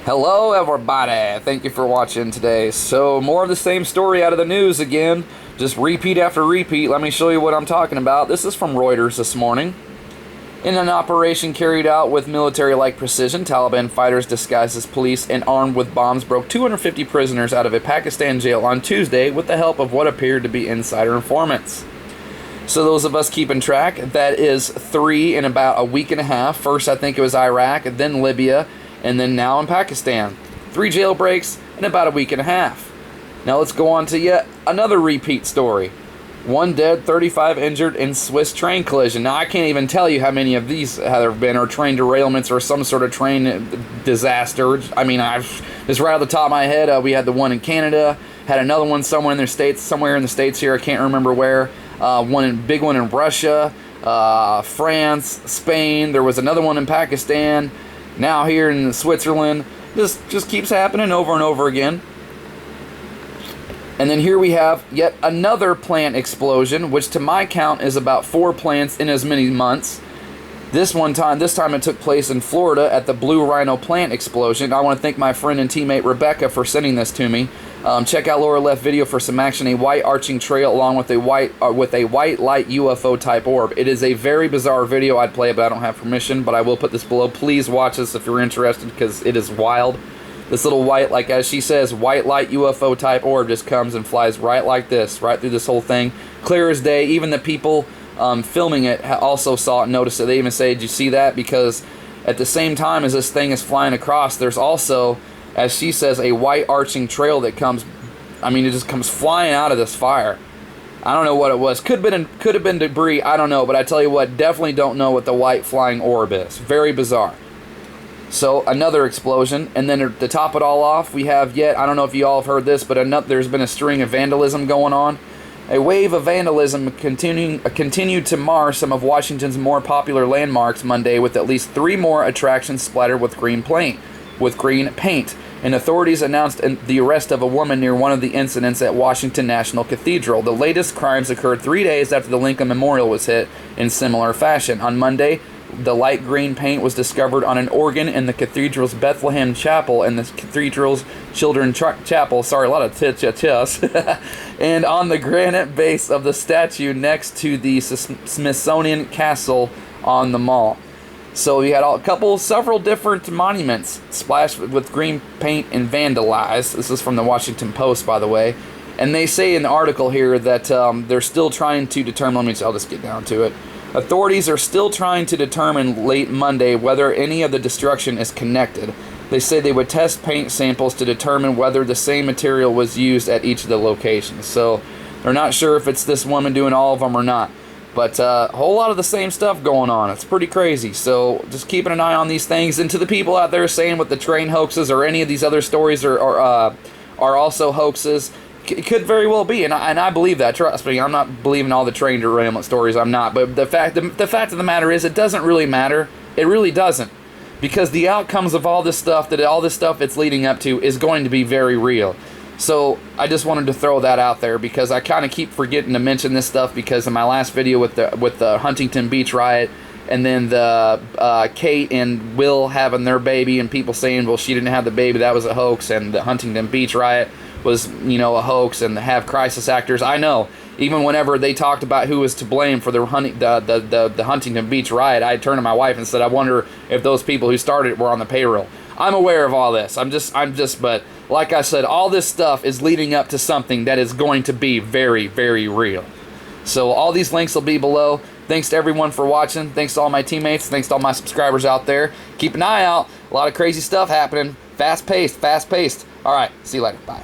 Hello everybody, thank you for watching today. So more of the same story out of the news again, just repeat after repeat. Let me show you what I'm talking about. This is from Reuters this morning. In an operation carried out with military-like precision, Taliban fighters disguised as police and armed with bombs broke 250 prisoners out of a Pakistan jail on Tuesday with the help of what appeared to be insider informants. So those of us keeping track, that is 3 in about a week and a half. First I think it was Iraq, then Libya, and then now in Pakistan. 3 jailbreaks in about a week and a half. Now let's go on to yet another repeat story. 1 dead, 35 injured in Swiss train collision. Now I can't even tell you how many of these there have been, or train derailments, or some sort of train disaster. I mean, just right off the top of my head, we had the one in Canada, had another one somewhere in the States here, I can't remember where. Big one in Russia, France, Spain. There was another one in Pakistan. Now here in Switzerland, this just keeps happening over and over again. And then here we have yet another plant explosion, which to my count is about 4 plants in as many months. This time it took place in Florida at the Blue Rhino plant explosion. I want to thank my friend and teammate Rebecca for sending this to me. Check out lower left video for some action. A white arching trail along with a white light UFO type orb. It is a very bizarre video. I'd play it, but I don't have permission. But I will put this below. Please watch this if you're interested, because it is wild. This little white, like as she says, white light UFO type orb just comes and flies right like this, right through this whole thing, clear as day. Even the people filming it also saw it and noticed it. They even say, "Did you see that?" Because at the same time as this thing is flying across, there's also, as she says, a white arching trail that comes, I mean, it just comes flying out of this fire. I don't know what it was. Could have been debris, I don't know. But I tell you what, definitely don't know what the white flying orb is. Very bizarre. So, another explosion. And then to top it all off, we have yet, I don't know if you all have heard this, but there's been a string of vandalism going on. A wave of vandalism continued to mar some of Washington's more popular landmarks Monday, with at least 3 more attractions splattered with green paint. And authorities announced the arrest of a woman near one of the incidents at Washington National Cathedral. The latest crimes occurred 3 days after the Lincoln Memorial was hit in similar fashion. On Monday, the light green paint was discovered on an organ in the cathedral's Bethlehem Chapel and the cathedral's Children's Chapel. Sorry, a lot of tits. And on the granite base of the statue next to the Smithsonian Castle on the Mall. So we had several different monuments splashed with green paint and vandalized. This is from the Washington Post, by the way. And they say in the article here that they're still trying to determine, I'll just get down to it. Authorities are still trying to determine late Monday whether any of the destruction is connected. They say they would test paint samples to determine whether the same material was used at each of the locations. So they're not sure if it's this woman doing all of them or not. But a whole lot of the same stuff going on. It's pretty crazy. So just keeping an eye on these things. And to the people out there saying what the train hoaxes or any of these other stories are also hoaxes, it could very well be, and I believe that. Trust me, I'm not believing all the train derailment stories. I'm not. But the fact of the matter is, it doesn't really matter. It really doesn't, because the outcomes of all this stuff it's leading up to is going to be very real. So I just wanted to throw that out there, because I kind of keep forgetting to mention this stuff, because in my last video with the Huntington Beach riot, and then the Kate and Will having their baby, and people saying, well, she didn't have the baby, that was a hoax, and the Huntington Beach riot was, a hoax, and have crisis actors. I know, even whenever they talked about who was to blame for the Huntington Beach riot, I turned to my wife and said, I wonder if those people who started it were on the payroll. I'm aware of all this. But like I said, all this stuff is leading up to something that is going to be very, very real. So all these links will be below. Thanks to everyone for watching. Thanks to all my teammates. Thanks to all my subscribers out there. Keep an eye out. A lot of crazy stuff happening. Fast-paced. All right. See you later. Bye.